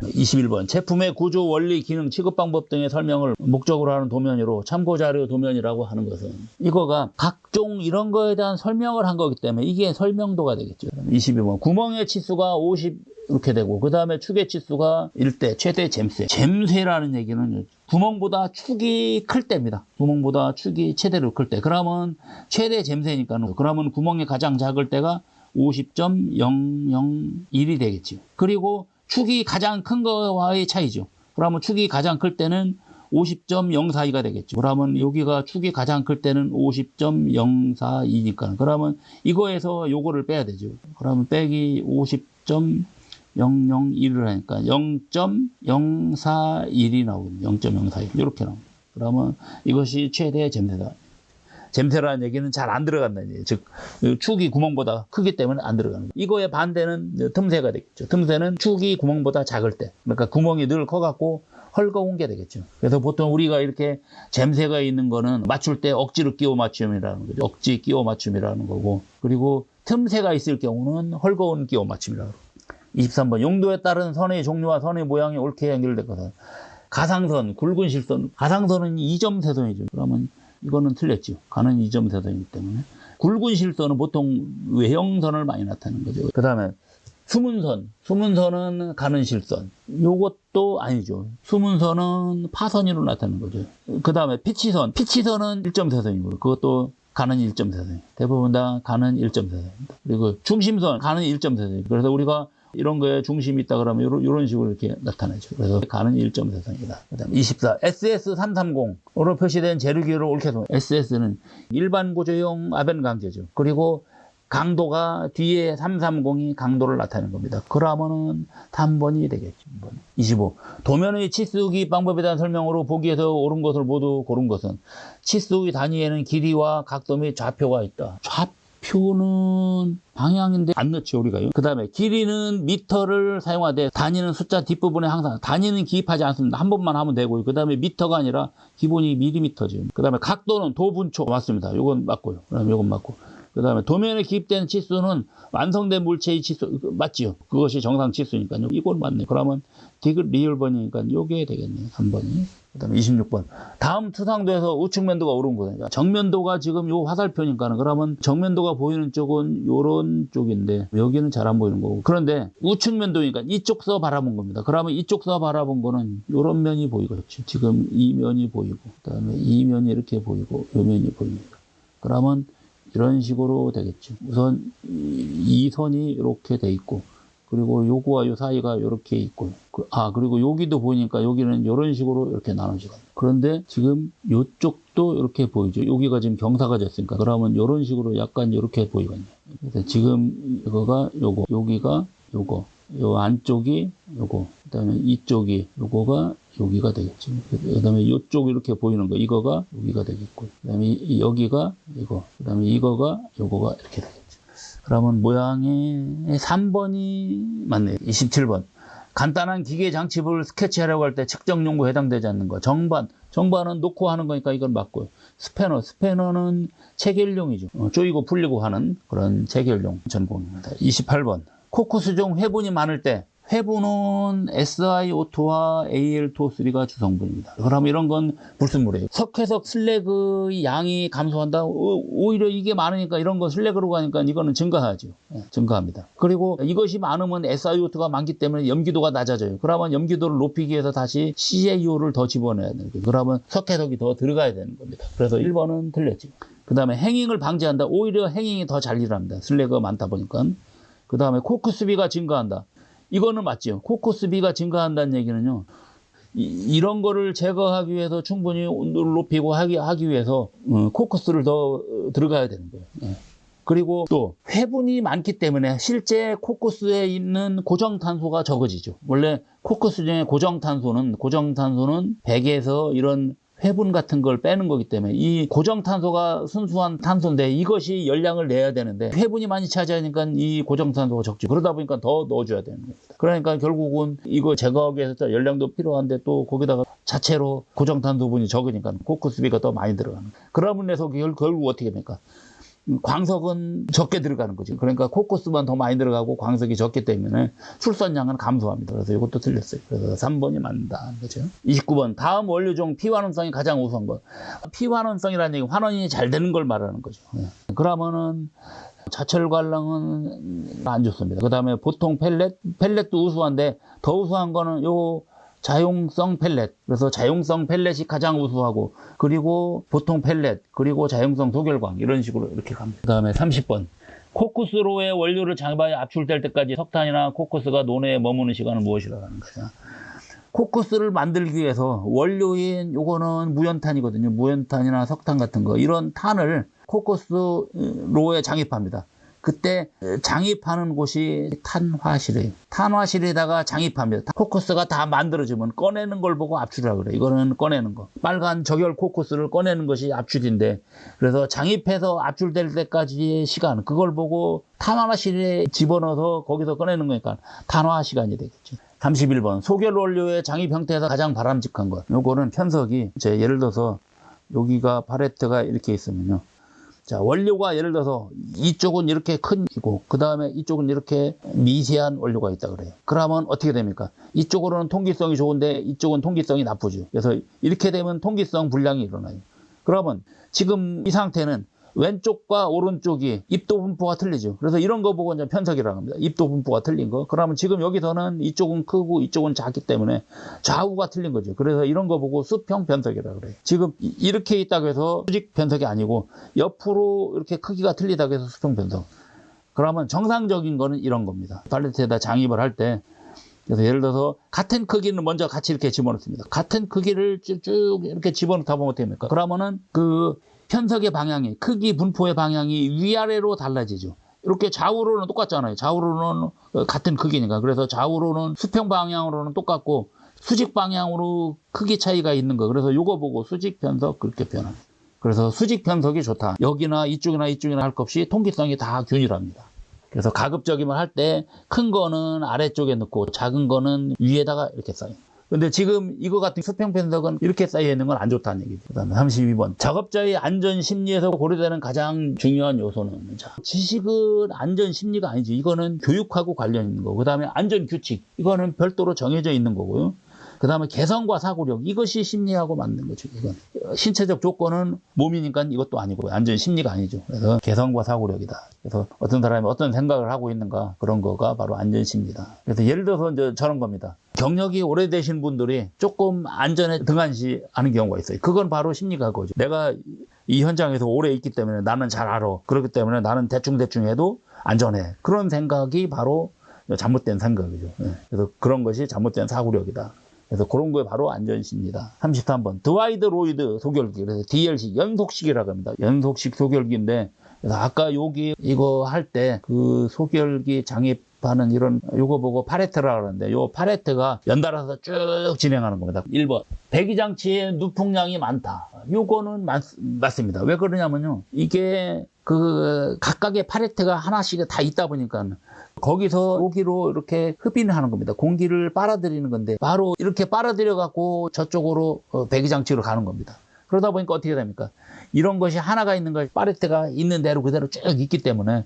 21번 제품의 구조, 원리, 기능, 취급 방법 등의 설명을 목적으로 하는 도면으로 참고자료 도면이라고 하는 것은 이거가 각종 이런 거에 대한 설명을 한 거기 때문에 이게 설명도가 되겠죠. 22번 구멍의 치수가 50 이렇게 되고 그 다음에 축의 치수가 1대 최대 잼쇄. 잼쇄라는 얘기는 구멍보다 축이 클 때입니다. 구멍보다 축이 최대로 클 때. 그러면 최대 잼쇄니까 그러면 구멍이 가장 작을 때가 50.001이 되겠죠. 그리고 축이 가장 큰 거와의 차이죠. 그러면 축이 가장 클 때는 50.042가 되겠죠. 그러면 여기가 축이 가장 클 때는 50.042니까. 그러면 이거에서 요거를 빼야 되죠. 그러면 빼기 50.001을 하니까 0.041이 나오거든요. 0.041. 이렇게 나옵니다. 그러면 이것이 최대 잼쇄다. 잼쇄라는 얘기는 잘 안 들어간다는 얘기예요. 즉 축이 구멍보다 크기 때문에 안 들어가는 거예요. 이거의 반대는 틈새가 되겠죠. 틈새는 축이 구멍보다 작을 때, 그러니까 구멍이 늘 커갖고 헐거운 게 되겠죠. 그래서 보통 우리가 이렇게 잼새가 있는 거는 맞출 때 억지로 끼워 맞춤이라는 거죠. 억지 끼워 맞춤이라는 거고, 그리고 틈새가 있을 경우는 헐거운 끼워 맞춤이라고. 23번 용도에 따른 선의 종류와 선의 모양이 옳게 연결될 것은 가상선, 굵은 실선. 가상선은 2점 세선이죠. 그러면 이거는 틀렸죠. 가는 2점 세선이기 때문에. 굵은 실선은 보통 외형선을 많이 나타내는 거죠. 그 다음에 수문선. 수문선은 가는 실선. 요것도 아니죠. 수문선은 파선으로 나타내는 거죠. 그 다음에 피치선. 피치선은 1점 세선이고 그것도 가는 1점 세선. 대부분 다 가는 1점 세선입니다. 그리고 중심선, 가는 1점 세선. 그래서 우리가 이런 거에 중심이 있다 그러면 이런 식으로 이렇게 나타나죠. 그래서 가는 1점 세선이다. 그 다음 24. SS330으로 표시된 재료기호를 옳게 써. SS는 일반 구조용 아벤 강제죠. 그리고 강도가 뒤에 330이 강도를 나타내는 겁니다. 그러면은 3번이 되겠죠. 25. 도면의 치수기 방법에 대한 설명으로 보기에서 옳은 것을 모두 고른 것은 치수기 단위에는 길이와 각도 및 좌표가 있다. 좌표는 방향인데 안 넣죠 우리가요. 그 다음에 길이는 미터를 사용하되 단위는 숫자 뒷부분에 항상 단위는 기입하지 않습니다. 한 번만 하면 되고요. 그 다음에 미터가 아니라 기본이 밀리미터죠. 그 다음에 각도는 도분초 맞습니다. 요건 맞고요. 그다음에 요건 맞고. 그 다음에 도면에 기입된 치수는 완성된 물체의 치수 맞지요. 그것이 정상 치수니까요. 이건 맞네. 그러면 디귿 리얼번이니까 요게 되겠네요. 3번이. 그 다음에 26번. 다음 투상도에서 우측면도가 옳은 거예요. 정면도가 지금 요 화살표니까는 그러면 정면도가 보이는 쪽은 요런 쪽인데 여기는 잘 안 보이는 거고. 그런데 우측면도니까 이쪽서 바라본 겁니다. 그러면 이쪽서 바라본 거는 요런 면이 보이겠죠. 지금 이 면이 보이고 그 다음에 이 면이 이렇게 보이고 요 면이 보입니다. 그러면 이런 식으로 되겠죠. 우선 이 선이 이렇게 돼 있고 그리고 요거와 요 사이가 이렇게 있고 그리고 여기도 보니까 여기는 이런 식으로 이렇게 나눠지거든요. 그런데 지금 요쪽도 이렇게 보이죠. 여기가 지금 경사가 됐으니까 그러면 이런 식으로 약간 이렇게 보이거든요. 그래서 지금 이거가 요거, 여기가 요거, 요 안쪽이 요거, 그 다음에 이쪽이 요거가 여기가 되겠죠. 그 다음에 이쪽 이렇게 보이는 거, 이거가 여기가 되겠고, 그 다음에 여기가 이거, 그 다음에 이거가 요거가 이렇게 되겠죠. 그러면 모양이 3번이 맞네요. 27번. 간단한 기계 장치를 스케치하려고 할 때 측정 용도에 해당되지 않는 거. 정반은 놓고 하는 거니까 이건 맞고요. 스패너는 체결용이죠. 조이고 풀리고 하는 그런 체결용 전공입니다. 28번. 코크스종 회분이 많을 때 회분은 SiO2와 Al2O3가 주성분입니다. 그럼 이런 건 불순물이에요. 석회석 슬래그의 양이 감소한다? 오히려 이게 많으니까 이런 거 슬래그로 가니까 이거는 증가하죠. 증가합니다. 그리고 이것이 많으면 SiO2가 많기 때문에 염기도가 낮아져요. 그러면 염기도를 높이기 위해서 다시 CaO를 더 집어넣어야 되는 거예요. 그러면 석회석이 더 들어가야 되는 겁니다. 그래서 1번은 틀렸죠. 그 다음에 행잉을 방지한다. 오히려 행잉이 더 잘 일합니다. 슬래그가 많다 보니까. 그 다음에 코크 수비가 증가한다. 이거는 맞죠. 코크스비가 증가한다는 얘기는요. 이런 거를 제거하기 위해서 충분히 온도를 높이고 하기 위해서 코크스를 더 들어가야 되는 거예요. 네. 그리고 또 회분이 많기 때문에 실제 코크스에 있는 고정탄소가 적어지죠. 원래 코크스 중에 고정탄소는 100에서 이런 회분 같은 걸 빼는 거기 때문에 이 고정탄소가 순수한 탄소인데 이것이 열량을 내야 되는데 회분이 많이 차지하니까 이 고정탄소가 적죠. 그러다 보니까 더 넣어줘야 되는 겁니다. 그러니까 결국은 이거 제거하기 위해서 열량도 필요한데 또 거기다가 자체로 고정탄소분이 적으니까 코크스비가 더 많이 들어가는 거예요. 그러면 해서 결국 어떻게 됩니까? 광석은 적게 들어가는 거죠. 그러니까 코코스만 더 많이 들어가고 광석이 적기 때문에 출선량은 감소합니다. 그래서 이것도 틀렸어요. 그래서 3번이 맞는다. 그죠? 29번. 다음 원료 중 피환원성이 가장 우수한 것. 피환원성이라는 얘기는 환원이 잘 되는 걸 말하는 거죠. 그러면은 자철관랑은 안 좋습니다. 그 다음에 보통 펠렛도 우수한데 더 우수한 거는 요 자용성 펠렛. 그래서 자용성 펠렛이 가장 우수하고, 그리고 보통 펠렛, 그리고 자용성 소결광, 이런 식으로 이렇게 갑니다. 그 다음에 30번. 코쿠스로의 원료를 장입하여 압출될 때까지 석탄이나 코쿠스가 논에에 머무는 시간은 무엇이라고 하는 거죠? 코쿠스를 만들기 위해서 원료인 요거는 무연탄이거든요. 무연탄이나 석탄 같은 거. 이런 탄을 코쿠스로에 장입합니다. 그때 장입하는 곳이 탄화실이에요. 탄화실에다가 장입합니다. 코쿠스가 다 만들어지면 꺼내는 걸 보고 압출이라고 그래요. 이거는 꺼내는 거. 빨간 적열 코쿠스를 꺼내는 것이 압출인데, 그래서 장입해서 압출될 때까지의 시간, 그걸 보고 탄화실에 집어넣어서 거기서 꺼내는 거니까 탄화 시간이 되겠죠. 31번. 소결 원료의 장입 형태에서 가장 바람직한 것. 요거는 편석이, 예를 들어서 여기가 팔레트가 이렇게 있으면요. 자, 원료가 예를 들어서 이쪽은 이렇게 큰 이고, 그 다음에 이쪽은 이렇게 미세한 원료가 있다 그래요. 그러면 어떻게 됩니까? 이쪽으로는 통기성이 좋은데 이쪽은 통기성이 나쁘죠. 그래서 이렇게 되면 통기성 불량이 일어나요. 그러면 지금 이 상태는 왼쪽과 오른쪽이 입도 분포가 틀리죠. 그래서 이런 거 보고 이제 편석이라고 합니다. 입도 분포가 틀린 거. 그러면 지금 여기서는 이쪽은 크고 이쪽은 작기 때문에 좌우가 틀린 거죠. 그래서 이런 거 보고 수평 편석이라고 그래요. 지금 이렇게 있다고 해서 수직 편석이 아니고 옆으로 이렇게 크기가 틀리다고 해서 수평 편석. 그러면 정상적인 거는 이런 겁니다. 팔레트에다 장입을 할 때, 그래서 예를 들어서 같은 크기는 먼저 같이 이렇게 집어넣습니다. 같은 크기를 쭉 이렇게 집어넣다 보면 어떻게 됩니까? 그러면은 그 편석의 방향이, 크기 분포의 방향이 위아래로 달라지죠. 이렇게 좌우로는 똑같잖아요. 좌우로는 같은 크기니까. 그래서 좌우로는 수평 방향으로는 똑같고 수직 방향으로 크기 차이가 있는 거. 그래서 요거 보고 수직 편석 그렇게 표현합니다. 그래서 수직 편석이 좋다. 여기나 이쪽이나 할 것 없이 통기성이 다 균일합니다. 그래서 가급적이면 할 때 큰 거는 아래쪽에 넣고 작은 거는 위에다가 이렇게 쌓여요. 근데 지금 이거 같은 수평 편석은 이렇게 쌓여 있는 건 안 좋다는 얘기죠. 그다음에 32번. 작업자의 안전 심리에서 고려되는 가장 중요한 요소는, 자, 지식은 안전 심리가 아니지. 이거는 교육하고 관련 있는 거고. 그다음에 안전 규칙. 이거는 별도로 정해져 있는 거고요. 그 다음에 개성과 사고력, 이것이 심리하고 맞는 거죠. 이건 신체적 조건은 몸이니까 이것도 아니고 안전 심리가 아니죠. 그래서 개성과 사고력이다. 그래서 어떤 사람이 어떤 생각을 하고 있는가, 그런 거가 바로 안전 심리다. 그래서 예를 들어서 이제 저런 겁니다. 경력이 오래되신 분들이 조금 안전에 등한시하는 경우가 있어요. 그건 바로 심리가 그거죠. 내가 이 현장에서 오래 있기 때문에 나는 잘 알아. 그렇기 때문에 나는 대충 해도 안전해. 그런 생각이 바로 잘못된 생각이죠. 그래서 그런 것이 잘못된 사고력이다. 그래서 그런 거에 바로 안전시입니다. 33번. 드와이드 로이드 소결기. 그래서 DLC, 연속식이라고 합니다. 연속식 소결기인데, 그래서 아까 여기 이거 할 때 그 소결기 장입하는 이런 요거 보고 팔레트라고 하는데, 요 팔레트가 연달아서 쭉 진행하는 겁니다. 1번. 배기장치에 누풍량이 많다. 요거는 맞습니다. 왜 그러냐면요. 이게 그 각각의 팔레트가 하나씩 다 있다 보니까 거기서 여기로 이렇게 흡인을 하는 겁니다. 공기를 빨아들이는 건데 바로 이렇게 빨아들여 갖고 저쪽으로 배기장치로 가는 겁니다. 그러다 보니까 어떻게 됩니까? 이런 것이 하나가 있는 걸 팔레트가 있는 대로 그대로 쭉 있기 때문에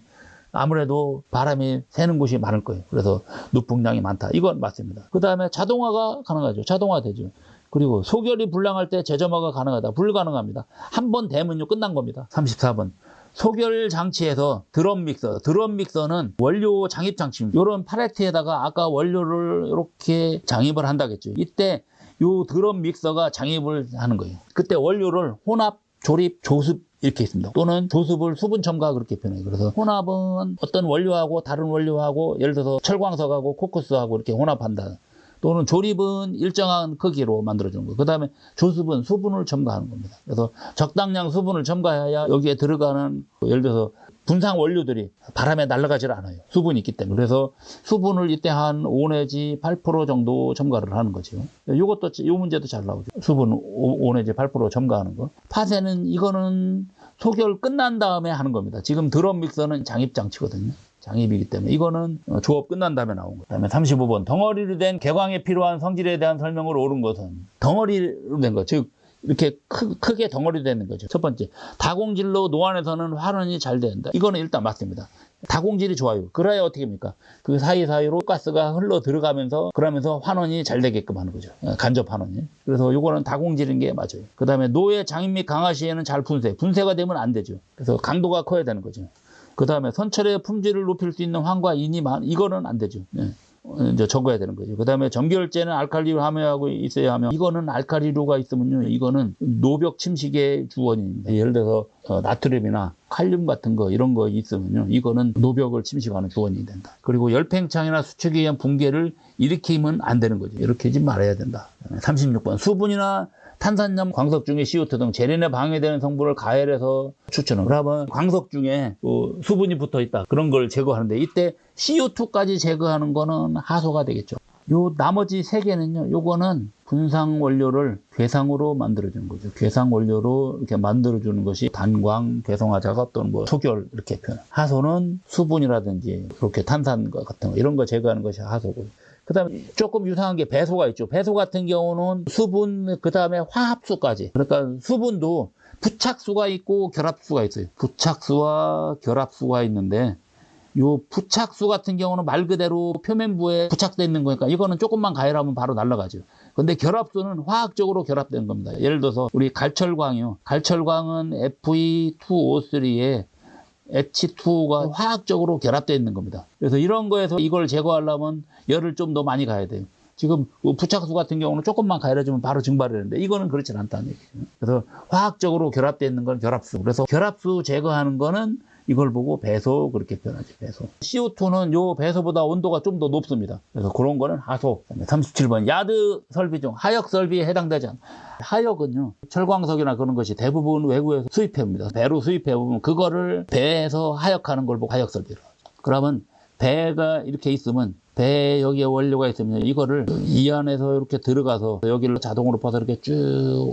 아무래도 바람이 새는 곳이 많을 거예요. 그래서 누풍량이 많다. 이건 맞습니다. 그 다음에 자동화가 가능하죠. 자동화되죠. 그리고 소결이 불량할 때 재점화가 가능하다. 불가능합니다. 한 번 되면요 끝난 겁니다. 34번. 소결 장치에서 드럼 믹서는 원료 장입 장치입니다. 이런 팔레트에다가 아까 원료를 이렇게 장입을 한다겠죠. 이때 이 드럼 믹서가 장입을 하는 거예요. 그때 원료를 혼합, 조립, 조습 이렇게 있습니다. 또는 조습을 수분 첨가 그렇게 표현해요. 그래서 혼합은 어떤 원료하고 다른 원료하고 예를 들어서 철광석하고 코쿠스하고 이렇게 혼합한다. 또는 조립은 일정한 크기로 만들어주는 거. 그 다음에 조습은 수분을 첨가하는 겁니다. 그래서 적당량 수분을 첨가해야 여기에 들어가는 예를 들어서 분상 원료들이 바람에 날아가질 않아요. 수분이 있기 때문에. 그래서 수분을 이때 한 5 내지 8% 정도 첨가를 하는 거죠. 이 문제도 잘 나오죠. 수분 5 내지 8% 첨가하는 거. 파쇄는 이거는 소결 끝난 다음에 하는 겁니다. 지금 드럼 믹서는 장입장치거든요. 장입이기 때문에 이거는 조업 끝난 다음에 나온 거예요. 그다음에 35번. 덩어리로 된 개광에 필요한 성질에 대한 설명을 옳은 것은, 덩어리로 된 것, 즉 이렇게 크게 덩어리 되는 거죠. 첫 번째, 다공질로 노안에서는 환원이 잘 된다. 이거는 일단 맞습니다. 다공질이 좋아요. 그래야 어떻게 합니까? 그 사이사이로 가스가 흘러 들어가면서 그러면서 환원이 잘 되게끔 하는 거죠. 간접 환원이. 그래서 이거는 다공질인 게 맞아요. 그 다음에 노의 장인 및 강화 시에는 잘 분쇄가 되면 안 되죠. 그래서 강도가 커야 되는 거죠. 그 다음에 선철의 품질을 높일 수 있는 황과 인이 이거는 안 되죠. 이제 적어야 되는 거죠. 그 다음에 정결제는 알칼리로 함유하고 있어야 하며, 이거는 알칼리로가 있으면요, 이거는 노벽 침식의 주원입니다. 예를 들어서 나트륨이나 칼륨 같은 거 이런 거 있으면요, 이거는 노벽을 침식하는 주원이 된다. 그리고 열팽창이나 수축에 의한 붕괴를 일으키면 안 되는 거죠. 일으키지 말아야 된다. 36번 수분이나 탄산염, 광석 중에 CO2 등 제린에 방해되는 성분을 가열해서 추출은. 그러면 광석 중에 수분이 붙어 있다. 그런 걸 제거하는데 이때 CO2까지 제거하는 거는 하소가 되겠죠. 요 나머지 세 개는요, 요거는 분상 원료를 괴상으로 만들어주는 거죠. 괴상 원료로 이렇게 만들어주는 것이 단광, 괴성화자가 또는 뭐 소결 이렇게 표현. 하소는 수분이라든지 이렇게 탄산과 같은 거 이런 거 제거하는 것이 하소고. 그 다음에 조금 유사한 게 배소 있죠. 배소 같은 경우는 수분, 그 다음에 화합수까지. 그러니까 수분도 부착수가 있고 결합수가 있어요. 부착수와 결합수가 있는데, 요 부착수 같은 경우는 말 그대로 표면부에 부착되어 있는 거니까 이거는 조금만 가열하면 바로 날아가죠. 근데 결합수는 화학적으로 결합된 겁니다. 예를 들어서 우리 갈철광이요. 갈철광은 Fe2O3에 H2가 화학적으로 결합되어 있는 겁니다. 그래서 이런 거에서 이걸 제거하려면 열을 좀 더 많이 가야 돼요. 지금 부착수 같은 경우는 조금만 가열해주면 바로 증발을 하는데 이거는 그렇지 않다는 얘기죠. 그래서 화학적으로 결합되어 있는 건 결합수. 그래서 결합수 제거하는 거는 이걸 보고 배소 그렇게 표현하죠. 배소. CO2는 요 배소보다 온도가 좀 더 높습니다. 그래서 그런 거는 하소. 37번 야드 설비 중 하역 설비에 해당되지 않아. 하역은요, 철광석이나 그런 것이 대부분 외국에서 수입해옵니다. 배로 수입해오면 그거를 배에서 하역하는 걸 보고 하역 설비로 하죠. 그러면 배가 이렇게 있으면, 배에 여기에 원료가 있으면 이거를 이 안에서 이렇게 들어가서 여기를 자동으로 퍼서 이렇게 쭉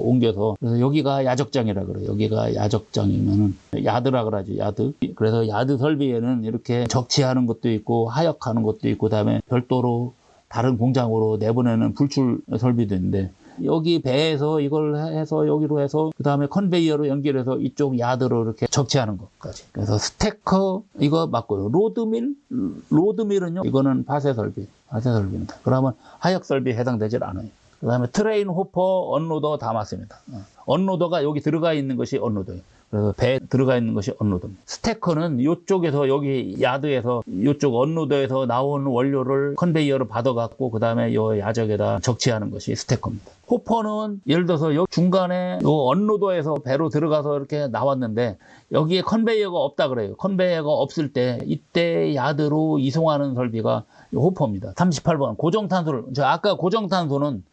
옮겨서, 그래서 여기가 야적장이라 그래요. 여기가 야적장이면은 야드라 그러죠. 야드. 그래서 야드 설비에는 이렇게 적치하는 것도 있고 하역하는 것도 있고, 그다음에 별도로 다른 공장으로 내보내는 불출 설비도 있는데, 여기 배에서 이걸 해서 여기로 해서 그 다음에 컨베이어로 연결해서 이쪽 야드로 이렇게 적치하는 것까지. 그래서 스테커 이거 맞고요. 로드밀은요, 이거는 파쇄 설비입니다. 그러면 하역 설비에 해당되질 않아요. 그 다음에 트레인, 호퍼, 언로더 다 맞습니다. 언로더가 여기 들어가 있는 것이 언로더예요. 그래서 배에 들어가 있는 것이 언로더입니다. 스테커는 이쪽에서 여기 야드에서 이쪽 언로더에서 나온 원료를 컨베이어로 받아갖고 그 다음에 이 야적에다 적치하는 것이 스테커입니다. 호퍼는 예를 들어서 여기 중간에 이 언로더에서 배로 들어가서 이렇게 나왔는데 여기에 컨베이어가 없다 그래요. 컨베이어가 없을 때 이때 야드로 이송하는 설비가 호퍼입니다. 38번 고정탄소를, 아까 고정탄소는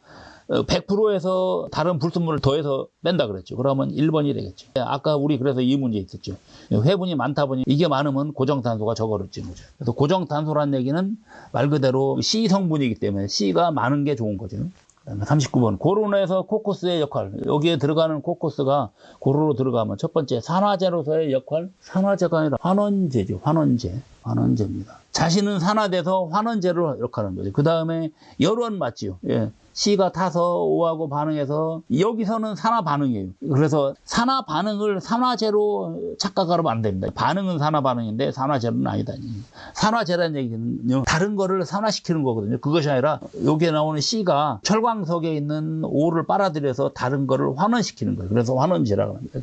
100%에서 다른 불순물을 더해서 뺀다 그랬죠. 그러면 1번이 되겠죠. 아까 우리 그래서 이 문제 있었죠. 회분이 많다 보니 이게 많으면 고정탄소가 적어지는 거죠. 그래서 고정탄소란 얘기는 말 그대로 C 성분이기 때문에 C가 많은 게 좋은 거죠. 그다음에 39번 고로에서 코코스의 역할. 여기에 들어가는 코코스가 고로로 들어가면 첫 번째 산화제로서의 역할. 산화제가 아니라 환원제죠. 환원제입니다. 자신은 산화돼서 환원제로 역할하는 거죠. 그 다음에 열원 맞지요. 예. C가 타서 O하고 반응해서 여기서는 산화 반응이에요. 그래서 산화 반응을 산화제로 착각하면 안 됩니다. 반응은 산화 반응인데 산화제는 아니다. 산화제라는 얘기는요, 다른 거를 산화시키는 거거든요. 그것이 아니라 여기에 나오는 C가 철광석에 있는 O를 빨아들여서 다른 거를 환원시키는 거예요. 그래서 환원제라고 합니다.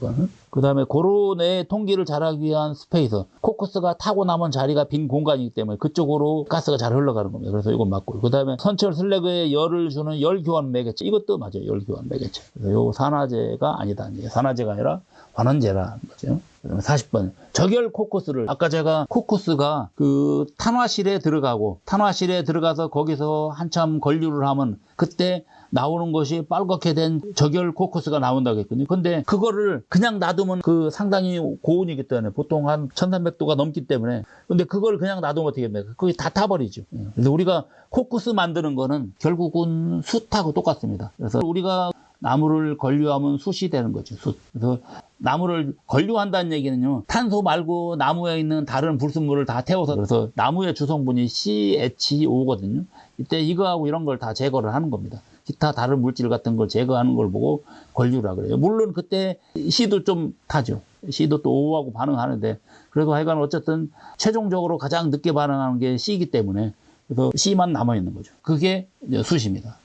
그 다음에 고로 내에 통기를 잘하기 위한 스페이서. 코커스가 타고 남은 자리가 빈 공간이기 때문에 그쪽으로 가스가 잘 흘러가는 겁니다. 그래서 이건 맞고요. 그 다음에 선철 슬래그에 열을 주는 열교환 매개체. 이것도 맞아요. 열교환 매개체. 그래서 요 산화제가 아니다. 산화제가 아니라 환원제라는 거죠. 그다음에 40번. 적열 코커스를, 아까 제가 코커스가 그 탄화실에 들어가서 거기서 한참 건류를 하면 그때 나오는 것이 빨갛게 된 적열 코커스가 나온다고 했거든요. 근데 그거를 그냥 놔두면 그 상당히 고온이기 때문에 보통 한 1300도가 넘기 때문에, 근데 그걸 그냥 놔두면 어떻게 됩니까? 그게 다 타버리죠. 그래서 우리가 코커스 만드는 거는 결국은 숯하고 똑같습니다. 그래서 우리가 나무를 건류하면 숯이 되는 거죠. 숯. 그래서 나무를 건류한다는 얘기는요, 탄소 말고 나무에 있는 다른 불순물을 다 태워서, 그래서 나무의 주성분이 CHO거든요. 이때 이거하고 이런 걸 다 제거를 하는 겁니다. 기타 다른 물질 같은 걸 제거하는 걸 보고 권류라 그래요. 물론 그때 C도 좀 타죠. C도 또 O하고 반응하는데 그래도 하여간 어쨌든 최종적으로 가장 늦게 반응하는 게 C이기 때문에 그래서 C만 남아있는 거죠. 그게 이제 숯입니다.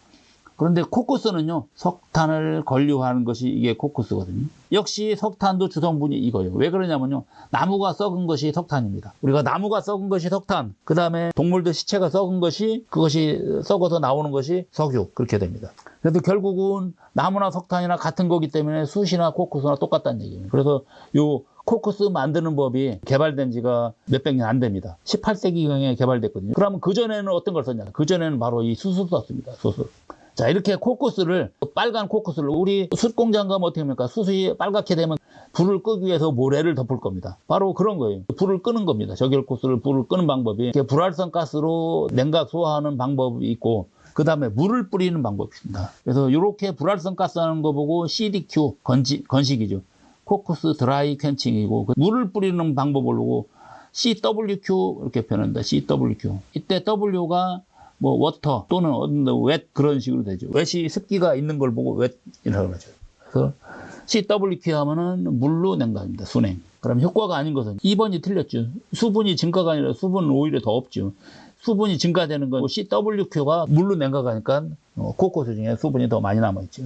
그런데 코쿠스는요, 석탄을 권류하는 것이 이게 코쿠스거든요. 역시 석탄도 주성분이 이거예요. 왜 그러냐면요, 나무가 썩은 것이 석탄입니다. 우리가 나무가 썩은 것이 석탄, 그 다음에 동물들 시체가 썩은 것이, 그것이 썩어서 나오는 것이 석유, 그렇게 됩니다. 그래서 결국은 나무나 석탄이나 같은 거기 때문에 숯이나 코쿠스나 똑같다는 얘기예요. 그래서 요 코쿠스 만드는 법이 개발된 지가 몇백 년 안 됩니다. 18세기경에 개발됐거든요. 그러면 그전에는 어떤 걸 썼냐? 그전에는 바로 이 숯을 썼습니다. 숯을. 자, 이렇게 코쿠스를, 빨간 코쿠스를, 우리 숯 공장 가면 어떻게 합니까? 숯이 빨갛게 되면 불을 끄기 위해서 모래를 덮을 겁니다. 바로 그런 거예요. 불을 끄는 겁니다. 저결코스를 불을 끄는 방법이. 이렇게 불활성 가스로 냉각 소화하는 방법이 있고, 그 다음에 물을 뿌리는 방법이 있습니다. 그래서 이렇게 불활성 가스 하는 거 보고 CDQ, 건식이죠. 코쿠스 드라이 캔칭이고, 물을 뿌리는 방법을 보고 CWQ 이렇게 표현합니다. CWQ. 이때 W가 뭐 워터 또는 웻 그런 식으로 되죠. 웻이 습기가 있는 걸 보고 웻이라고 하죠. 그래서 CWQ 하면은 물로 냉각입니다. 순행. 그럼 효과가 아닌 것은 2번이 틀렸죠. 수분이 증가가 아니라 수분은 오히려 더 없죠. 수분이 증가되는 건 CWQ가 물로 냉각하니까 코코스 중에 수분이 더 많이 남아있죠.